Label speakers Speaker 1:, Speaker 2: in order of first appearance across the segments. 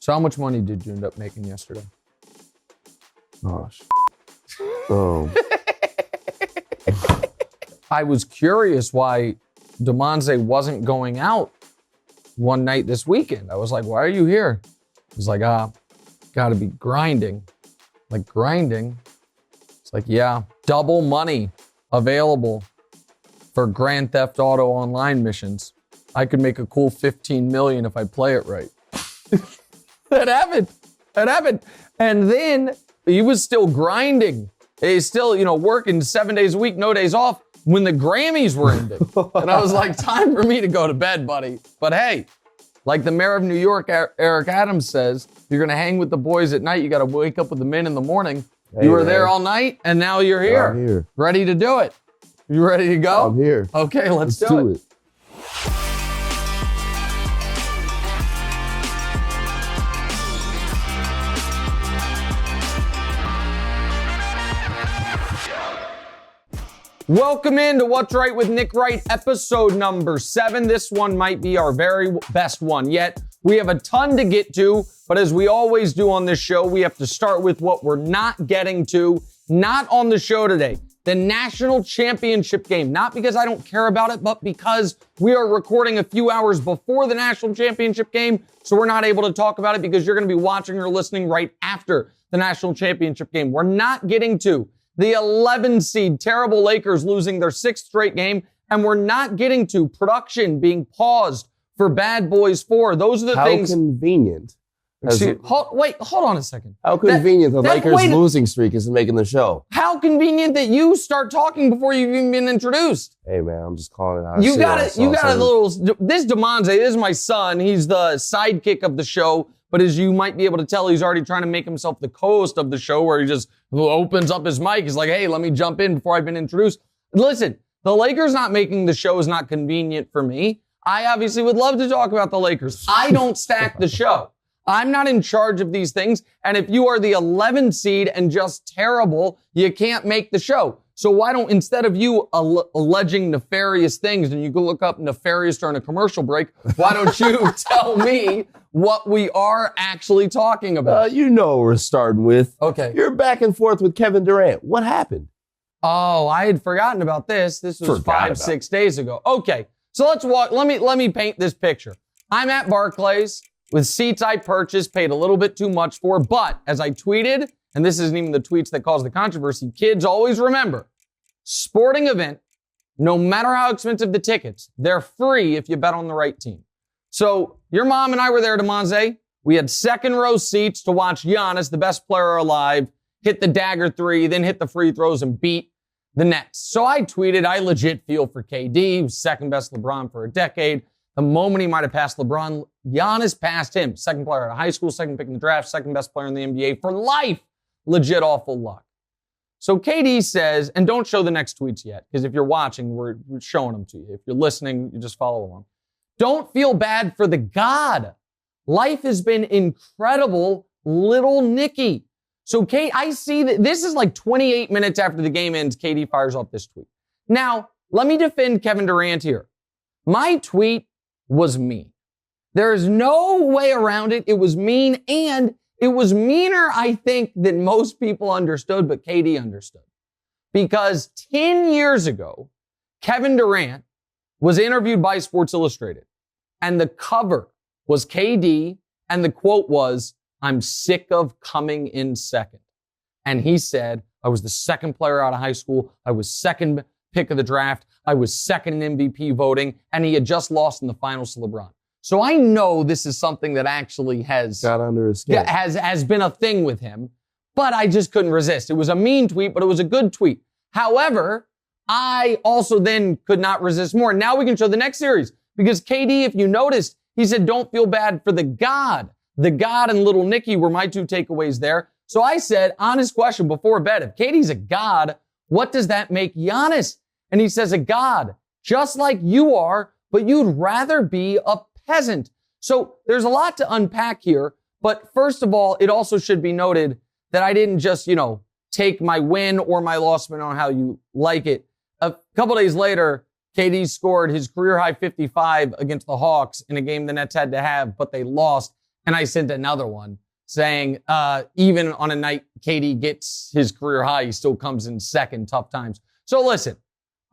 Speaker 1: So how much money did you end up making yesterday?
Speaker 2: Gosh. Oh.
Speaker 1: I was curious why Damonza wasn't going out one night this weekend. I was like, why are you here? He's like, gotta be grinding. Like, grinding? It's like, yeah, double money available for Grand Theft Auto Online missions. I could make a cool $15 million if I play it right. That happened. And then he was still grinding. He's still, working 7 days a week, no days off when the Grammys were ending. And I was like, time for me to go to bed, buddy. But hey, like the mayor of New York, Eric Adams says, if you're going to hang with the boys at night, you got to wake up with the men in the morning. Hey, you were there all night, and now you're here. I'm here. Ready to do it. You ready to go?
Speaker 2: I'm here.
Speaker 1: Okay, let's do it. Welcome into What's Right with Nick Wright, episode number 7. This one might be our very best one yet. We have a ton to get to, but as we always do on this show, we have to start with what we're not getting to, not on the show today. The national championship game, not because I don't care about it, but because we are recording a few hours before the national championship game, so we're not able to talk about it because you're going to be watching or listening right after the national championship game. We're not getting to the 11 seed terrible Lakers losing their 6th straight game, and we're not getting to production being paused for Bad Boys 4. Those are the things.
Speaker 2: How convenient.
Speaker 1: Hold on a second.
Speaker 2: How convenient the Lakers losing streak isn't making the show.
Speaker 1: How convenient that you start talking before you've even been introduced.
Speaker 2: Hey man, I'm just calling it out.
Speaker 1: You got a little, this Damonza, this is my son. He's the sidekick of the show. But as you might be able to tell, he's already trying to make himself the co-host of the show where he just opens up his mic. He's like, hey, let me jump in before I've been introduced. Listen, the Lakers not making the show is not convenient for me. I obviously would love to talk about the Lakers. I don't stack the show. I'm not in charge of these things. And if you are the 11 seed and just terrible, you can't make the show. So why don't, instead of you alleging nefarious things, and you can look up nefarious during a commercial break, why don't you tell me what we are actually talking about?
Speaker 2: You know what we're starting with.
Speaker 1: Okay.
Speaker 2: You're back and forth with Kevin Durant. What happened?
Speaker 1: Oh, I had forgotten about this. This was 5-6 days ago. Okay. So let's walk. Let me paint this picture. I'm at Barclays with seats I purchased, paid a little bit too much for, but as I tweeted, and this isn't even the tweets that caused the controversy, kids always remember, sporting event, no matter how expensive the tickets, they're free if you bet on the right team. So your mom and I were there, Damonza. We had second row seats to watch Giannis, the best player alive, hit the dagger 3, then hit the free throws and beat the Nets. So I tweeted, I legit feel for KD. He was second best LeBron for a decade. The moment he might have passed LeBron, Giannis passed him. Second player out of high school, second pick in the draft, second best player in the NBA for life. Legit awful luck. So KD says, and don't show the next tweets yet, because if you're watching, we're showing them to you. If you're listening, you just follow along. Don't feel bad for the God. Life has been incredible, little Nicky. So I see that this is like 28 minutes after the game ends, KD fires off this tweet. Now, let me defend Kevin Durant here. My tweet was mean. There is no way around it. It was mean, and it was meaner, I think, than most people understood, but KD understood. Because 10 years ago, Kevin Durant was interviewed by Sports Illustrated, and the cover was KD, and the quote was, "I'm sick of coming in second." And he said, I was the second player out of high school. I was second pick of the draft. I was second in MVP voting, and he had just lost in the finals to LeBron. So I know this is something that actually has
Speaker 2: got under his skin.
Speaker 1: Has been a thing with him, but I just couldn't resist. It was a mean tweet, but it was a good tweet. However, I also then could not resist more. Now we can show the next series because KD, if you noticed, he said, don't feel bad for the God. The God and little Nicky were my two takeaways there. So I said, honest question before bed, if KD's a God, what does that make Giannis? And he says, a God, just like you are, but you'd rather be a peasant. So there's a lot to unpack here. But first of all, it also should be noted that I didn't just, take my win or my loss, depending on how you like it. A couple days later, KD scored his career high 55 against the Hawks in a game the Nets had to have, but they lost. And I sent another one saying, even on a night KD gets his career high, he still comes in second, tough times. So listen,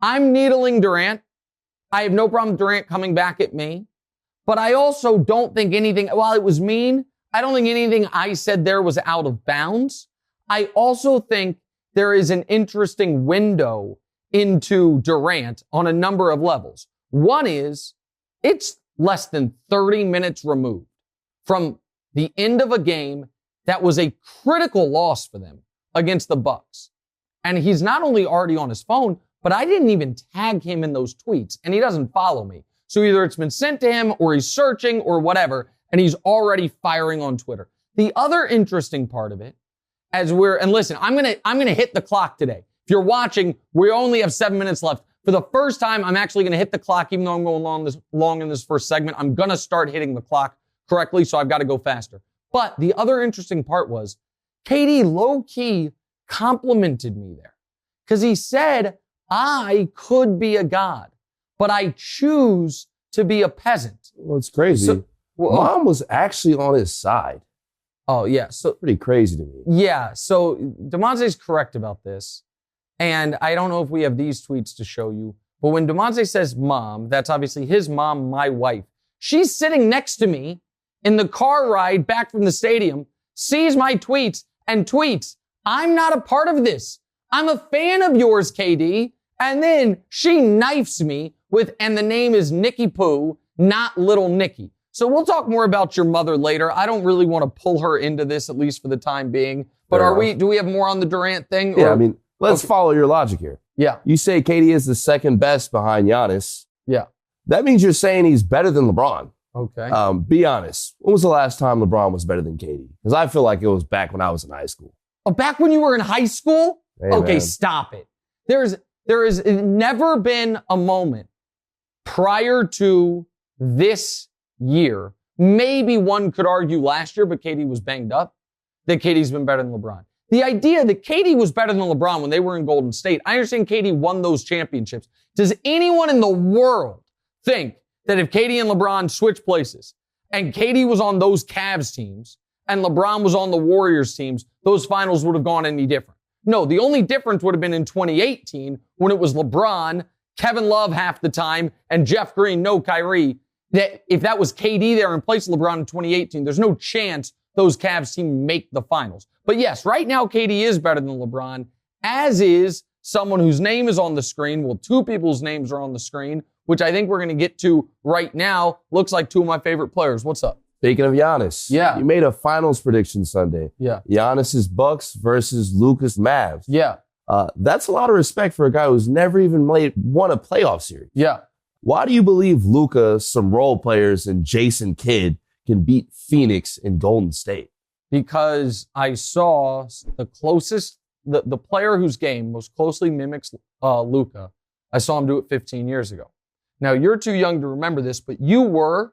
Speaker 1: I'm needling Durant. I have no problem with Durant coming back at me. But I also don't think anything, while it was mean, I don't think anything I said there was out of bounds. I also think there is an interesting window into Durant on a number of levels. One is, it's less than 30 minutes removed from the end of a game that was a critical loss for them against the Bucks. And he's not only already on his phone, but I didn't even tag him in those tweets, and he doesn't follow me. So either it's been sent to him or he's searching or whatever, and he's already firing on Twitter. The other interesting part of it, and listen, I'm gonna hit the clock today. If you're watching, we only have 7 minutes left. For the first time, I'm actually gonna hit the clock, even though I'm going long in this first segment. I'm gonna start hitting the clock correctly, so I've got to go faster. But the other interesting part was, KD low-key complimented me there. Because he said, I could be a god, but I choose to be a peasant.
Speaker 2: Well, it's crazy. So, Mom was actually on his side.
Speaker 1: Oh, yeah. So
Speaker 2: pretty crazy to me.
Speaker 1: Yeah. So Damonza is correct about this. And I don't know if we have these tweets to show you, but when Damonza says mom, that's obviously his mom, my wife. She's sitting next to me in the car ride back from the stadium, sees my tweets and tweets, I'm not a part of this. I'm a fan of yours, KD. And then she knifes me with, and the name is Nikki Poo, not Little Nikki. So we'll talk more about your mother later. I don't really want to pull her into this, at least for the time being. But do we have more on the Durant thing?
Speaker 2: Yeah, I mean, let's follow your logic here.
Speaker 1: Yeah.
Speaker 2: You say KD is the second best behind Giannis.
Speaker 1: Yeah.
Speaker 2: That means you're saying he's better than LeBron.
Speaker 1: Okay.
Speaker 2: Be honest. When was the last time LeBron was better than KD? Because I feel like it was back when I was in high school.
Speaker 1: Oh, back when you were in high school?
Speaker 2: Hey,
Speaker 1: okay,
Speaker 2: man.
Speaker 1: Stop it. There has never been a moment prior to this year, maybe one could argue last year, but KD was banged up, that KD's been better than LeBron. The idea that KD was better than LeBron when they were in Golden State, I understand KD won those championships. Does anyone in the world think that if KD and LeBron switched places and KD was on those Cavs teams and LeBron was on the Warriors teams, those finals would have gone any different? No, the only difference would have been in 2018 when it was LeBron, Kevin Love half the time, and Jeff Green, no Kyrie. That if that was KD there in place of LeBron in 2018, there's no chance those Cavs team make the finals. But yes, right now KD is better than LeBron, as is someone whose name is on the screen. Well, two people's names are on the screen, which I think we're going to get to right now. Looks like two of my favorite players. What's up?
Speaker 2: Speaking of Giannis,
Speaker 1: yeah,
Speaker 2: you made a finals prediction Sunday.
Speaker 1: Yeah.
Speaker 2: Giannis's Bucks versus Luka's Mavs.
Speaker 1: Yeah.
Speaker 2: That's a lot of respect for a guy who's never even won a playoff series.
Speaker 1: Yeah.
Speaker 2: Why do you believe Luka, some role players, and Jason Kidd can beat Phoenix and Golden State?
Speaker 1: Because I saw the closest, the player whose game most closely mimics Luka, I saw him do it 15 years ago. Now, you're too young to remember this, but you were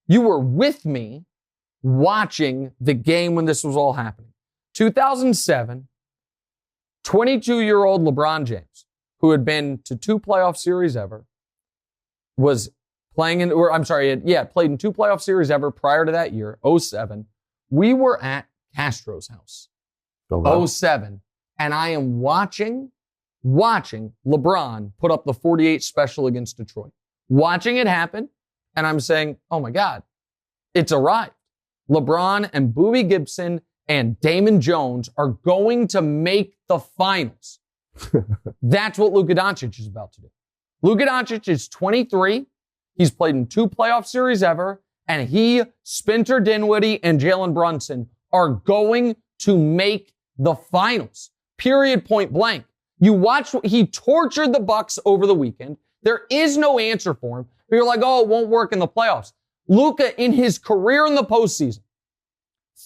Speaker 1: with me watching the game when this was all happening. 2007, 22-year-old LeBron James, who had been to two playoff series ever, was playing in, played in two playoff series ever prior to that year, 07. We were at Castro's house, 07, and I am watching LeBron put up the 48 special against Detroit. Watching it happen, and I'm saying, oh my God, it's arrived. LeBron and Boobie Gibson and Damon Jones are going to make the finals. That's what Luka Dončić is about to do. Luka Dončić is 23. He's played in two playoff series ever, and he, Spencer Dinwiddie, and Jalen Brunson are going to make the finals. Period, point blank. You watch, he tortured the Bucks over the weekend. There is no answer for him. You're like, oh, it won't work in the playoffs. Luka, in his career in the postseason,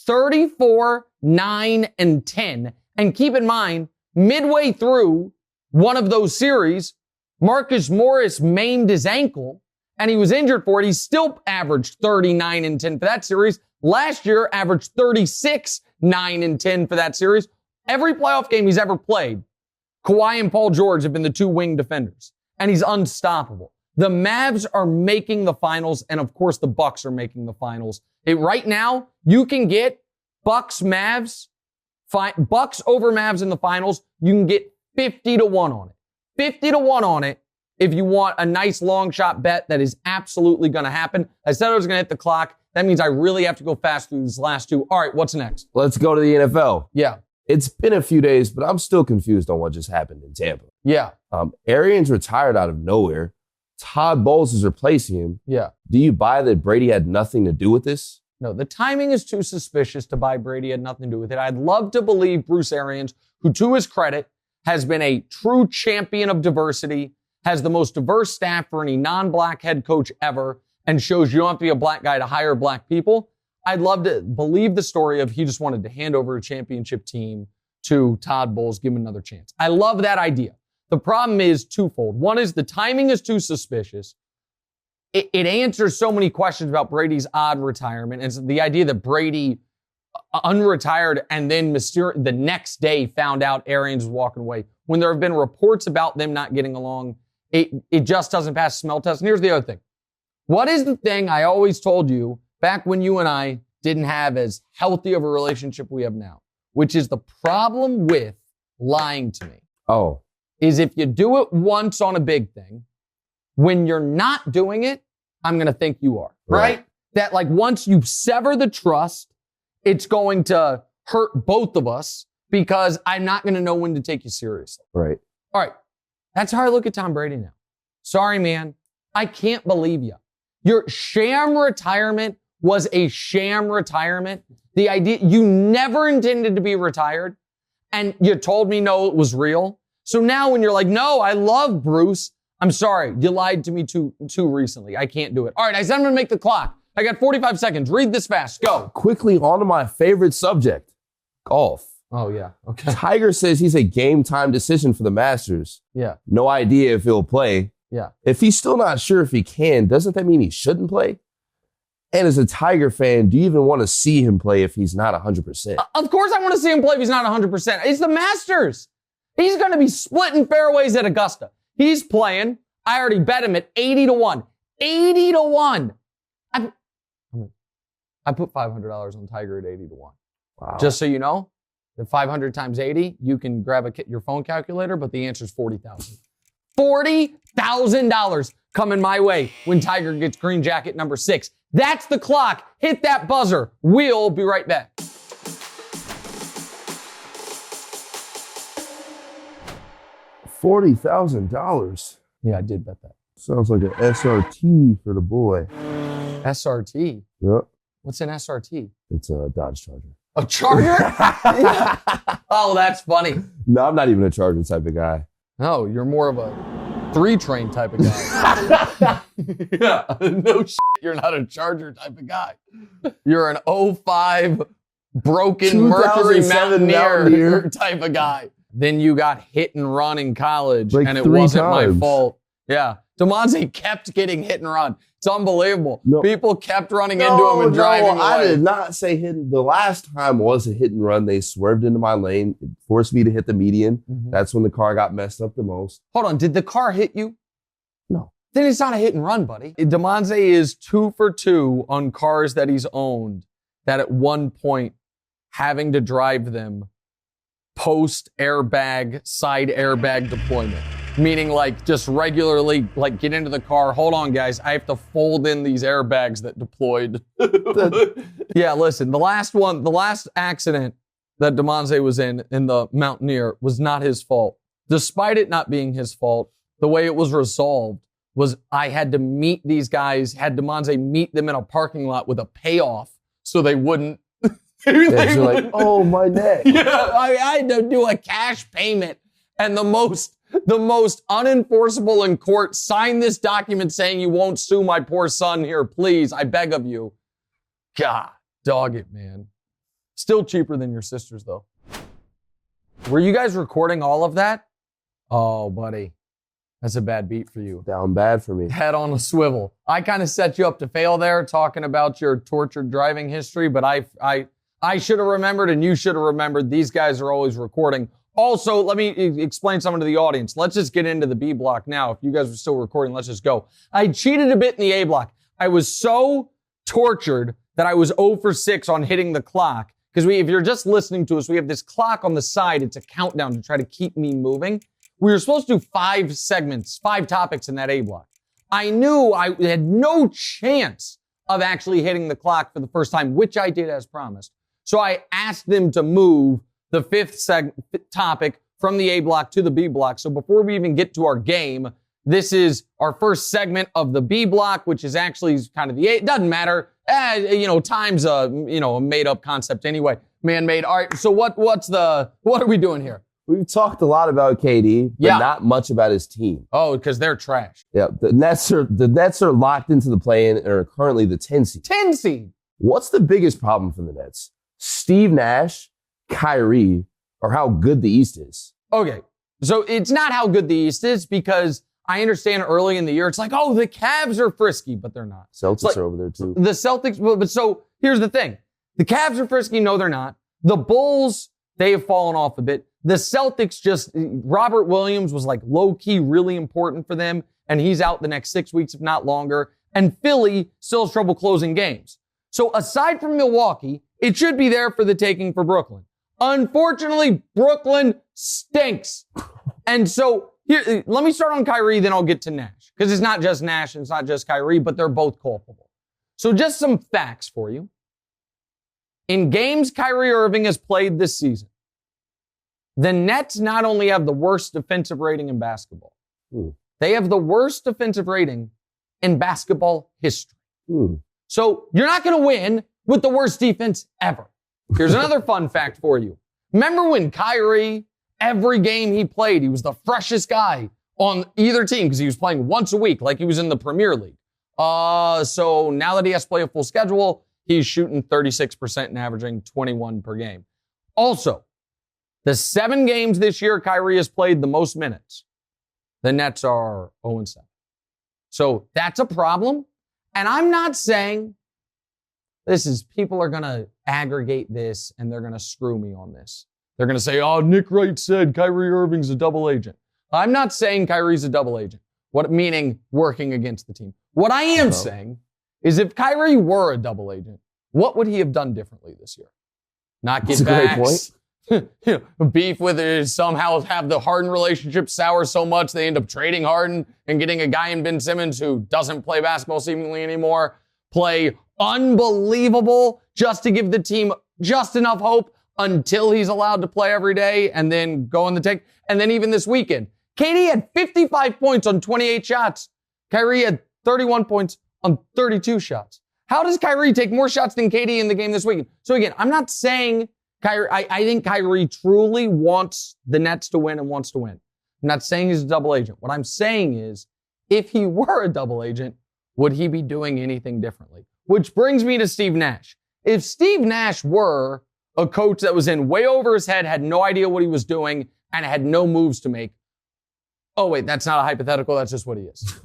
Speaker 1: 34, 9, and 10. And keep in mind, midway through one of those series, Marcus Morris maimed his ankle, and he was injured for it. He still averaged 39 and 10 for that series. Last year, averaged 36, 9, and 10 for that series. Every playoff game he's ever played, Kawhi and Paul George have been the two wing defenders, and he's unstoppable. The Mavs are making the finals, and of course the Bucks are making the finals. Right now, you can get Bucks over Mavs in the finals. You can get 50-1 on it. 50-1 on it if you want a nice long shot bet that is absolutely going to happen. I said I was going to hit the clock. That means I really have to go fast through these last two. All right, what's next?
Speaker 2: Let's go to the NFL.
Speaker 1: Yeah.
Speaker 2: It's been a few days, but I'm still confused on what just happened in Tampa.
Speaker 1: Yeah.
Speaker 2: Arians retired out of nowhere. Todd Bowles is replacing him.
Speaker 1: Yeah.
Speaker 2: Do you buy that Brady had nothing to do with this?
Speaker 1: No, the timing is too suspicious to buy Brady had nothing to do with it. I'd love to believe Bruce Arians, who to his credit has been a true champion of diversity, has the most diverse staff for any non-black head coach ever, and shows you don't have to be a black guy to hire black people. I'd love to believe the story of he just wanted to hand over a championship team to Todd Bowles, give him another chance. I love that idea. The problem is twofold. One is the timing is too suspicious. It answers so many questions about Brady's odd retirement. And the idea that Brady unretired and then the next day found out Arians was walking away. When there have been reports about them not getting along, it just doesn't pass the smell test. And here's the other thing. What is the thing I always told you back when you and I didn't have as healthy of a relationship we have now, which is the problem with lying to me. Is if you do it once on a big thing, when you're not doing it, I'm going to think you are, right? That like once you sever the trust, it's going to hurt both of us because I'm not going to know when to take you seriously.
Speaker 2: Right.
Speaker 1: All right. That's how I look at Tom Brady now. Sorry, man. I can't believe you. Your sham retirement was a sham retirement. The idea, you never intended to be retired, and you told me no, it was real. So now when you're like, no, I love Bruce, I'm sorry, you lied to me too recently. I can't do it. All right, I said I'm going to make the clock. I got 45 seconds. Read this fast. Go.
Speaker 2: Quickly on to my favorite subject, golf.
Speaker 1: Oh, yeah. Okay.
Speaker 2: Tiger says he's a game time decision for the Masters.
Speaker 1: Yeah.
Speaker 2: No idea if he'll play.
Speaker 1: Yeah.
Speaker 2: If he's still not sure if he can, doesn't that mean he shouldn't play? And as a Tiger fan, do you even want to see him play if he's not 100%?
Speaker 1: Of course I want to see him play if he's not 100%. It's the Masters. He's going to be splitting fairways at Augusta. He's playing. I already bet him at 80-1. 80-1. I put $500 on Tiger at 80-1.
Speaker 2: Wow.
Speaker 1: Just so you know, the 500 times 80, you can grab your phone calculator, but the answer is 40,000. $40,000 coming my way when Tiger gets green jacket number 6. That's the clock. Hit that buzzer. We'll be right back.
Speaker 2: $40,000.
Speaker 1: Yeah, I did bet that.
Speaker 2: Sounds like an SRT for the boy.
Speaker 1: SRT?
Speaker 2: Yep.
Speaker 1: What's an SRT?
Speaker 2: It's a Dodge Charger.
Speaker 1: A Charger? Oh, that's funny.
Speaker 2: No, I'm not even a Charger type of guy.
Speaker 1: No, you're more of a 3-train type of guy. Yeah, no shit, you're not a Charger type of guy. You're an 05 broken Mercury Mountaineer type of guy. Then you got hit and run in college,
Speaker 2: like
Speaker 1: and it
Speaker 2: 3
Speaker 1: wasn't
Speaker 2: times.
Speaker 1: my fault. Yeah, Damonza kept getting hit and run. It's unbelievable.
Speaker 2: No.
Speaker 1: People kept running into him and driving away.
Speaker 2: I did not say hit. The last time was a hit and run. They swerved into my lane. It forced me to hit the median.
Speaker 1: Mm-hmm.
Speaker 2: That's when the car got messed up the most.
Speaker 1: Hold on, did the car hit you?
Speaker 2: No.
Speaker 1: Then it's not a hit and run, buddy. Damonza is 2 for 2 on cars that he's owned that at one point having to drive them post airbag, side airbag deployment. Meaning like just regularly like get into the car. Hold on, guys. I have to fold in these airbags that deployed. Yeah, listen, the last accident that Damonza was in the Mountaineer was not his fault. Despite it not being his fault, the way it was resolved was I had to meet these guys, had Damonza meet them in a parking lot with a payoff so they wouldn't.
Speaker 2: You're like, oh, my neck.
Speaker 1: Yeah, I had to do a cash payment. And the most unenforceable in court, sign this document saying you won't sue my poor son here, please. I beg of you. God, dog it, man. Still cheaper than your sister's, though. Were you guys recording all of that? Oh, buddy. That's a bad beat for you.
Speaker 2: Down bad for me.
Speaker 1: Head on a swivel. I kind of set you up to fail there talking about your tortured driving history, but I should have remembered and you should have remembered these guys are always recording Also, let me explain something to the audience. Let's just get into the B block now. If you guys are still recording, let's just go. I cheated a bit in the A block. I was so tortured that I was 0 for 6 on hitting the clock. Because if you're just listening to us, we have this clock on the side. It's a countdown to try to keep me moving. We were supposed to do 5 segments, 5 topics in that A block. I knew I had no chance of actually hitting the clock for the first time, which I did as promised. So I asked them to move the 5th topic from the A block to the B block. So before we even get to our game, this is our first segment of the B block, which is actually kind of the A. It doesn't matter. Time's a made up concept anyway. Man-made. All right. So what are we doing here?
Speaker 2: We've talked a lot about KD, but not much about his team.
Speaker 1: Oh, because they're trash.
Speaker 2: Yeah. The Nets are locked into the play-in and are currently the 10 seed.
Speaker 1: 10 seed.
Speaker 2: What's the biggest problem for the Nets? Steve Nash, Kyrie, or how good the East is?
Speaker 1: Okay. So it's not how good the East is, because I understand early in the year, it's like, oh, the Cavs are frisky, but they're not.
Speaker 2: Celtics are over there too.
Speaker 1: The Celtics, but so here's the thing. The Cavs are frisky. No, they're not. The Bulls, they have fallen off a bit. The Celtics Robert Williams was like low-key really important for them, and he's out the next 6 weeks, if not longer. And Philly still has trouble closing games. So aside from Milwaukee, it should be there for the taking for Brooklyn. Unfortunately, Brooklyn stinks. And so here, let me start on Kyrie, then I'll get to Nash. Because it's not just Nash and it's not just Kyrie, but they're both culpable. So just some facts for you. In games Kyrie Irving has played this season, the Nets not only have the worst defensive rating in basketball, they have the worst defensive rating in basketball history. So you're not going to win with the worst defense ever. Here's another fun fact for you. Remember when Kyrie, every game he played, he was the freshest guy on either team because he was playing once a week like he was in the Premier League. So now that he has to play a full schedule, he's shooting 36% and averaging 21 per game. Also, the 7 games this year Kyrie has played the most minutes, the Nets are 0-7. So that's a problem. And I'm not saying people are going to aggregate this and they're going to screw me on this. They're going to say, oh, Nick Wright said Kyrie Irving's a double agent. I'm not saying Kyrie's a double agent. Meaning working against the team. What I am saying is if Kyrie were a double agent, what would he have done differently this year? Not get backs. Beef with it, somehow have the Harden relationship sour so much they end up trading Harden and getting a guy in Ben Simmons who doesn't play basketball seemingly anymore, play unbelievable just to give the team just enough hope until he's allowed to play every day and then go on the take. And then even this weekend, KD had 55 points on 28 shots. Kyrie had 31 points on 32 shots. How does Kyrie take more shots than KD in the game this weekend? So again, I'm not saying Kyrie, I think Kyrie truly wants the Nets to win and wants to win. I'm not saying he's a double agent. What I'm saying is, if he were a double agent, would he be doing anything differently? Which brings me to Steve Nash. If Steve Nash were a coach that was in way over his head, had no idea what he was doing, and had no moves to make, oh wait, that's not a hypothetical, that's just what he is.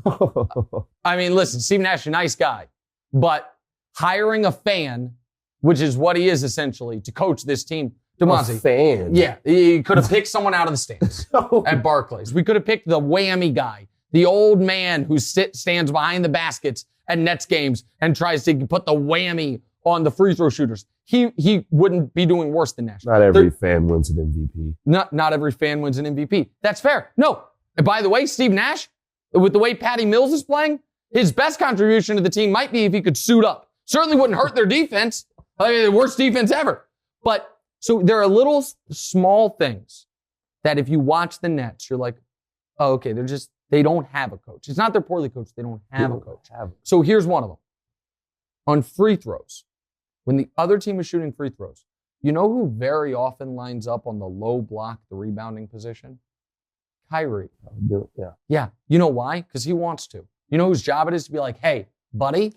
Speaker 1: I mean, listen, Steve Nash, a nice guy, but hiring a fan, which is what he is essentially, to coach this team. Damonza.
Speaker 2: A fan?
Speaker 1: Yeah. He could have picked someone out of the stands at Barclays. We could have picked the whammy guy, the old man who stands behind the baskets at Nets games and tries to put the whammy on the free throw shooters. He wouldn't be doing worse than Nash.
Speaker 2: Not every fan wins an MVP.
Speaker 1: Not every fan wins an MVP. That's fair. No. And by the way, Steve Nash, with the way Patty Mills is playing, his best contribution to the team might be if he could suit up. Certainly wouldn't hurt their defense. I mean, the worst defense ever. But so there are little small things that if you watch the Nets, you're like, oh, okay, they don't have a coach. It's not they're poorly coached. They don't have a coach. So here's one of them. On free throws, when the other team is shooting free throws, you know who very often lines up on the low block, the rebounding position? Kyrie. Yeah. You know why? Because he wants to. You know whose job it is to be like, hey, buddy,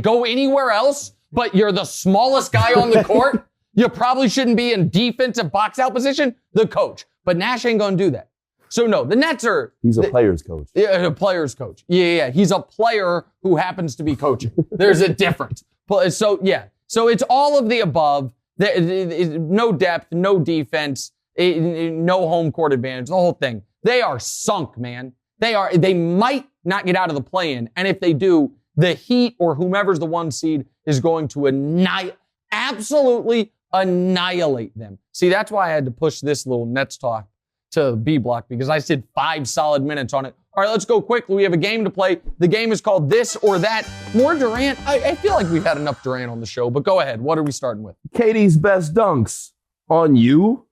Speaker 1: go anywhere else, but you're the smallest guy on the court. You probably shouldn't be in defensive box out position. The coach. But Nash ain't going to do that. So no, the Nets are...
Speaker 2: He's a player's coach.
Speaker 1: Yeah, a player's coach. Yeah. He's a player who happens to be coaching. There's a difference. So, yeah. So it's all of the above. No depth, no defense. no home court advantage, the whole thing. They are sunk, man. They might not get out of the play-in, and if they do, the Heat or whomever's the 1 seed is going to absolutely annihilate them. See, that's why I had to push this little Nets talk to B block, because I said 5 solid minutes on it. All right, let's go quickly. We have a game to play. The game is called This or That. More Durant. I feel like we've had enough Durant on the show, but go ahead. What are we starting with?
Speaker 2: KD's best dunks on you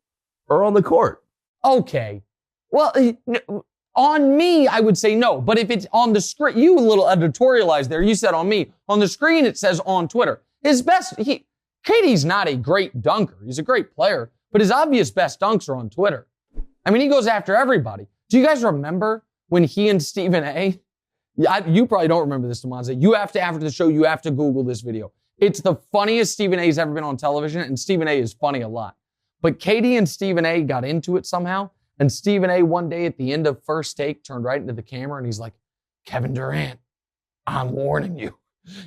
Speaker 2: or on the court?
Speaker 1: Okay. Well, on me, I would say no. But if it's on the screen, you a little editorialized there. You said on me. On the screen, it says on Twitter. KD's not a great dunker. He's a great player, but his obvious best dunks are on Twitter. I mean, he goes after everybody. Do you guys remember when he and Stephen A? You probably don't remember this, Damonza. You have to, after the show, you have to Google this video. It's the funniest Stephen A's ever been on television, and Stephen A is funny a lot. But KD and Stephen A got into it somehow, and Stephen A one day at the end of First Take turned right into the camera, and he's like, Kevin Durant, I'm warning you.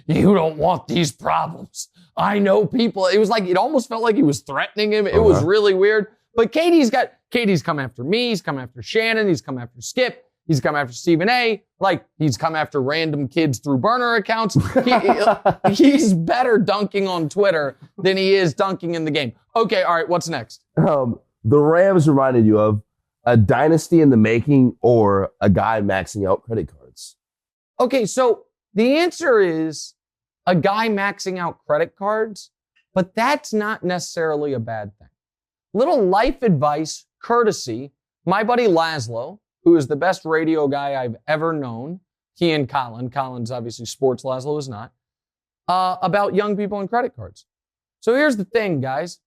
Speaker 1: You don't want these problems. I know people. It was like, it almost felt like he was threatening him. It was really weird. But KD's come after me. He's come after Shannon. He's come after Skip. He's come after Stephen A. Like, he's come after random kids through burner accounts. He's better dunking on Twitter than he is dunking in the game. Okay, all right, what's next?
Speaker 2: The Rams reminded you of a dynasty in the making or a guy maxing out credit cards?
Speaker 1: Okay, so the answer is a guy maxing out credit cards, but that's not necessarily a bad thing. Little life advice, courtesy, my buddy Laszlo, who is the best radio guy I've ever known. He and Colin's obviously sports, Laszlo is not, about young people and credit cards. So here's the thing, guys.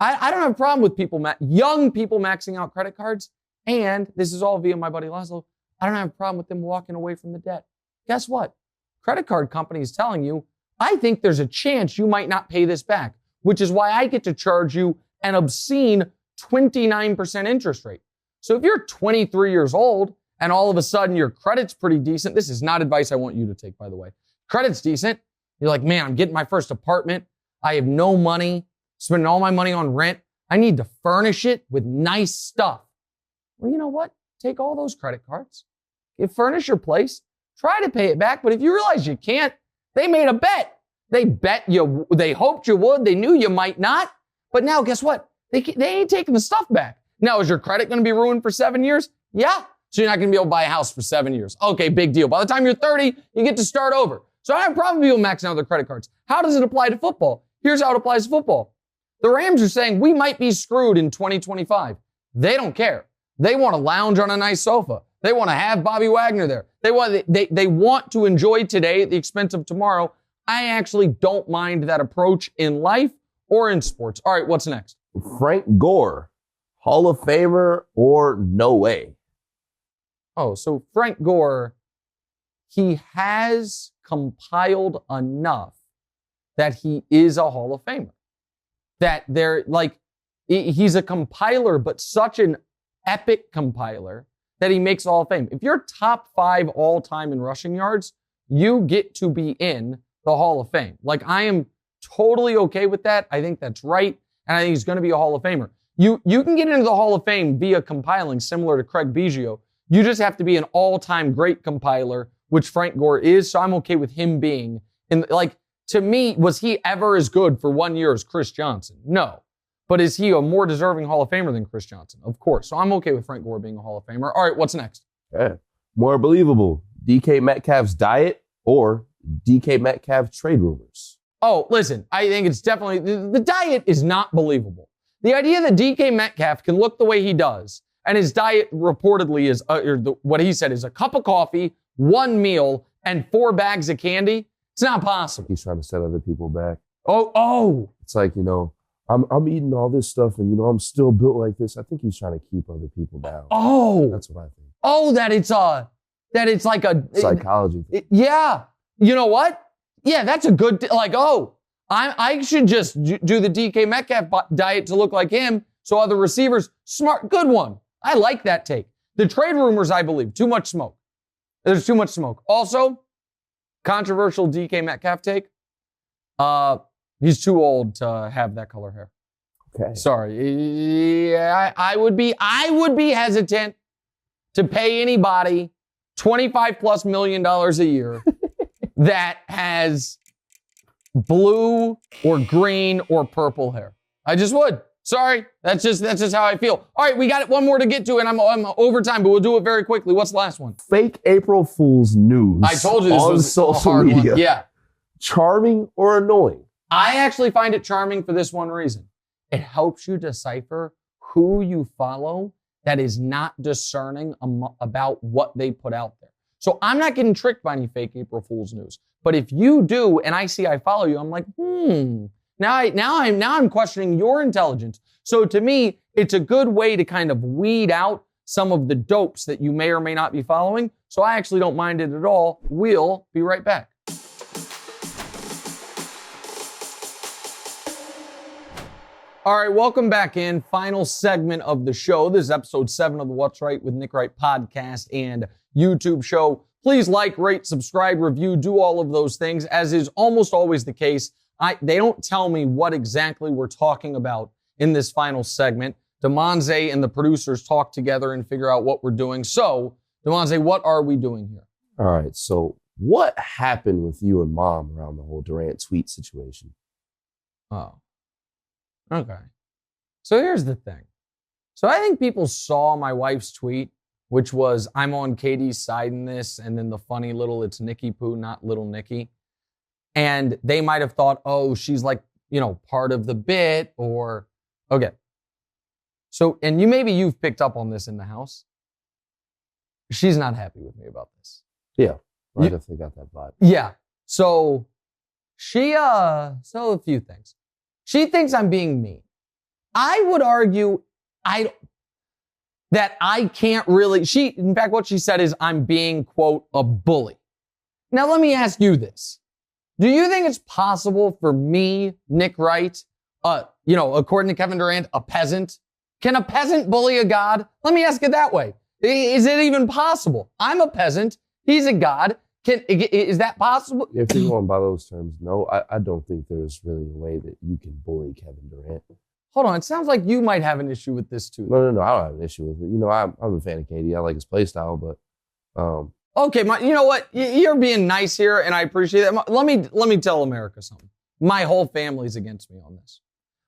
Speaker 1: I don't have a problem with young people maxing out credit cards, and this is all via my buddy Laszlo. I don't have a problem with them walking away from the debt. Guess what? Credit card company is telling you, I think there's a chance you might not pay this back, which is why I get to charge you an obscene 29% interest rate. So if you're 23 years old and all of a sudden your credit's pretty decent, this is not advice I want you to take, by the way. Credit's decent. You're like, man, I'm getting my first apartment. I have no money, spending all my money on rent. I need to furnish it with nice stuff. Well, you know what? Take all those credit cards. You furnish your place. Try to pay it back. But if you realize you can't, they made a bet. They bet you, they hoped you would. They knew you might not. But now guess what? They ain't taking the stuff back. Now, is your credit going to be ruined for 7 years? Yeah. So you're not going to be able to buy a house for 7 years. Okay, big deal. By the time you're 30, you get to start over. So I have a problem with people maxing out their credit cards. How does it apply to football? Here's how it applies to football. The Rams are saying we might be screwed in 2025. They don't care. They want to lounge on a nice sofa. They want to have Bobby Wagner there. They want to enjoy today at the expense of tomorrow. I actually don't mind that approach in life or in sports. All right, what's next?
Speaker 2: Frank Gore, Hall of Famer or no way?
Speaker 1: Oh, so Frank Gore, he has compiled enough that he is a Hall of Famer. That he's a compiler, but such an epic compiler that he makes Hall of Fame. If you're top 5 all time in rushing yards, you get to be in the Hall of Fame. Like, I am totally okay with that. I think that's right. And I think he's going to be a Hall of Famer. You can get into the Hall of Fame via compiling, similar to Craig Biggio. You just have to be an all-time great compiler, which Frank Gore is. So I'm okay with him being in. Like, to me, was he ever as good for 1 year as Chris Johnson? No. But is he a more deserving Hall of Famer than Chris Johnson? Of course. So I'm okay with Frank Gore being a Hall of Famer. All right, what's next?
Speaker 2: Yeah. More believable, DK Metcalf's diet or DK Metcalf trade rumors?
Speaker 1: Oh, listen, I think it's definitely, the diet is not believable. The idea that DK Metcalf can look the way he does, and his diet reportedly is, what he said is a cup of coffee, 1 meal, and 4 bags of candy, it's not possible.
Speaker 2: He's trying to set other people back.
Speaker 1: Oh.
Speaker 2: It's like, I'm eating all this stuff and, I'm still built like this. I think he's trying to keep other people down.
Speaker 1: Oh.
Speaker 2: That's what I think.
Speaker 1: Oh, that it's like a
Speaker 2: psychology.
Speaker 1: Yeah. You know what? Yeah, that's a good, I should just do the DK Metcalf diet to look like him so other receivers, smart, good one. I like that take. The trade rumors, I believe, too much smoke. There's too much smoke. Also, controversial DK Metcalf take. He's too old to have that color hair.
Speaker 2: Okay.
Speaker 1: Sorry. Yeah, I would be hesitant to pay anybody $25+ million a year that has blue or green or purple hair. I just would. Sorry. That's just how I feel. All right, we got one more to get to, and I'm over time, but we'll do it very quickly. What's the last one?
Speaker 2: Fake April Fool's news.
Speaker 1: I told you this was
Speaker 2: social
Speaker 1: a hard
Speaker 2: media.
Speaker 1: one. Yeah.
Speaker 2: Charming or annoying?
Speaker 1: I actually find it charming for this one reason. It helps you decipher who you follow that is not discerning about what they put out there. So I'm not getting tricked by any fake April Fool's news. But if you do, and I see I follow you, I'm like, Now I'm questioning your intelligence. So to me, it's a good way to kind of weed out some of the dopes that you may or may not be following. So I actually don't mind it at all. We'll be right back. All right, welcome back in. Final segment of the show. This is episode 7 of the What's Right with Nick Wright podcast and YouTube show. Please like, rate, subscribe, review, do all of those things. As is almost always the case, they don't tell me what exactly we're talking about in this final segment. Damonza and the producers talk together and figure out what we're doing. So, Damonza, what are we doing here?
Speaker 2: All right, so what happened with you and Mom around the whole Durant tweet situation?
Speaker 1: Oh, okay. So here's the thing. So I think people saw my wife's tweet, which was, I'm on Katie's side in this, and then the funny little, it's Nicky Poo, not little Nicky. And they might have thought, oh, she's like, part of the bit or, okay. So, and maybe you've picked up on this in the house. She's not happy with me about this.
Speaker 2: Yeah, I definitely got that vibe.
Speaker 1: Yeah. So so a few things. She thinks I'm being mean. I would argue that I can't really, in fact, what she said is I'm being, quote, a bully. Now, let me ask you this. Do you think it's possible for me, Nick Wright, according to Kevin Durant, a peasant? Can a peasant bully a god? Let me ask it that way. Is it even possible? I'm a peasant. He's a god. Is that possible?
Speaker 2: If you're going by those terms, no, I don't think there's really a way that you can bully Kevin Durant.
Speaker 1: Hold on. It sounds like you might have an issue with this too.
Speaker 2: No, I don't have an issue with it. I'm a fan of KD. I like his play style, but
Speaker 1: okay, you know what? You're being nice here, and I appreciate that. Let me tell America something. My whole family's against me on this.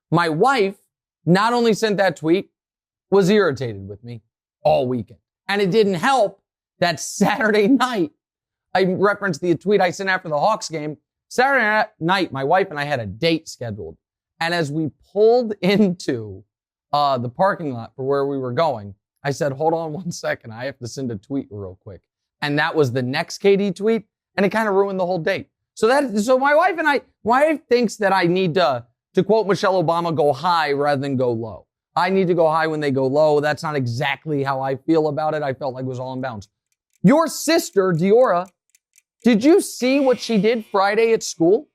Speaker 1: My wife not only sent that tweet, was irritated with me all weekend. And it didn't help that Saturday night, I referenced the tweet I sent after the Hawks game. Saturday night, my wife and I had a date scheduled. And as we pulled into the parking lot for where we were going, I said, hold on one second. I have to send a tweet real quick. And that was the next KD tweet, and it kind of ruined the whole date. So my wife thinks that I need to quote Michelle Obama, go high rather than go low. I need to go high when they go low. That's not exactly how I feel about it. I felt like it was all in bounds. Your sister, Diora, did you see what she did Friday at school?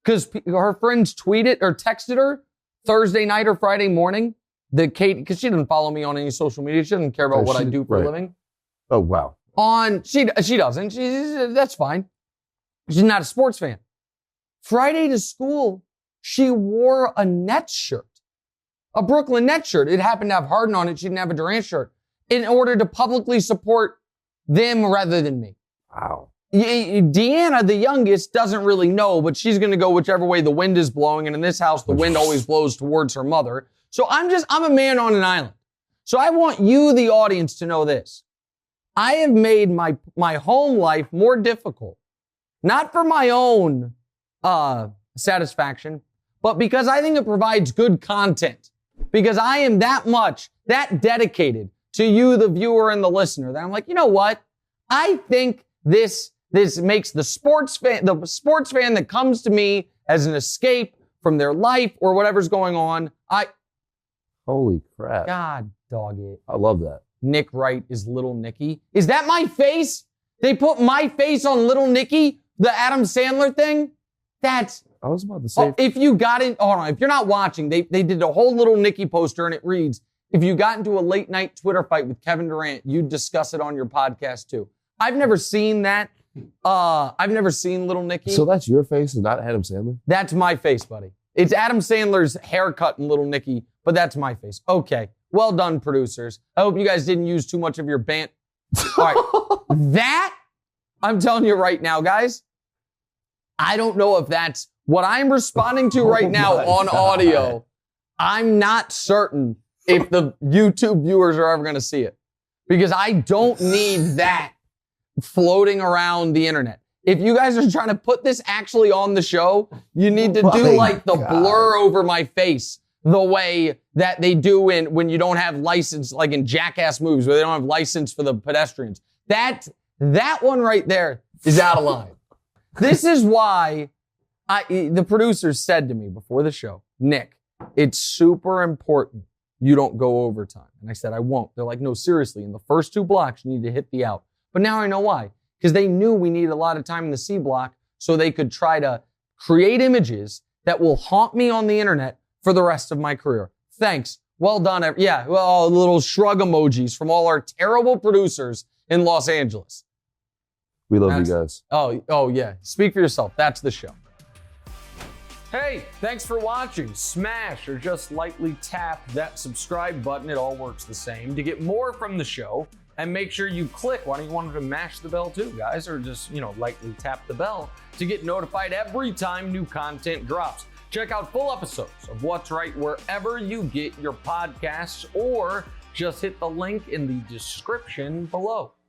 Speaker 1: Because her friends tweeted or texted her Thursday night or Friday morning, because she doesn't follow me on any social media. She doesn't care about what I do for a living.
Speaker 2: Oh, wow.
Speaker 1: She doesn't. That's fine. She's not a sports fan. Friday to school, she wore a Nets shirt, a Brooklyn Nets shirt. It happened to have Harden on it. She didn't have a Durant shirt in order to publicly support them rather than me.
Speaker 2: Wow.
Speaker 1: Deanna, the youngest, doesn't really know, but she's going to go whichever way the wind is blowing. And in this house, the wind always blows towards her mother. So I'm a man on an island. So I want you, the audience, to know this. I have made my home life more difficult, not for my own satisfaction, but because I think it provides good content. Because I am that dedicated to you, the viewer and the listener, that I'm like, you know what? I think this makes the sports fan that comes to me as an escape from their life or whatever's going on.
Speaker 2: Holy crap.
Speaker 1: God dog it.
Speaker 2: I love that.
Speaker 1: Nick Wright is Little Nicky. Is that my face? They put my face on Little Nicky, the Adam Sandler thing?
Speaker 2: I was about to say.
Speaker 1: If you got in, hold on, if you're not watching, they did a whole Little Nicky poster and it reads, if you got into a late night Twitter fight with Kevin Durant, you'd discuss it on your podcast too. I've never seen that. I've never seen Little Nicky.
Speaker 2: So that's your face and not Adam Sandler?
Speaker 1: That's my face, buddy. It's Adam Sandler's haircut in Little Nicky, but that's my face. Okay. Well done, producers. I hope you guys didn't use too much of your band. All right. That, I'm telling you right now, guys, I don't know if that's what I'm responding to right now on audio. I'm not certain if the YouTube viewers are ever going to see it because I don't need that floating around the internet. If you guys are trying to put this actually on the show, you need to do like the blur over my face the way that they do when you don't have license, like in Jackass movies where they don't have license for the pedestrians. That one right there is out of line. This is why the producers said to me before the show, Nick, it's super important you don't go overtime. And I said, I won't. They're like, no, seriously, in the first 2 blocks, you need to hit the out. But now I know why. Because they knew we needed a lot of time in the C block so they could try to create images that will haunt me on the internet for the rest of my career. Thanks. Well done. Yeah, well, little shrug emojis from all our terrible producers in Los Angeles.
Speaker 2: We love you guys.
Speaker 1: Oh yeah. Speak for yourself. That's the show. Hey, thanks for watching. Smash or just lightly tap that subscribe button. It all works the same. To get more from the show, and make sure you click. Why don't you want to mash the bell too, guys? Or just, lightly tap the bell to get notified every time new content drops. Check out full episodes of What's Right wherever you get your podcasts, or just hit the link in the description below.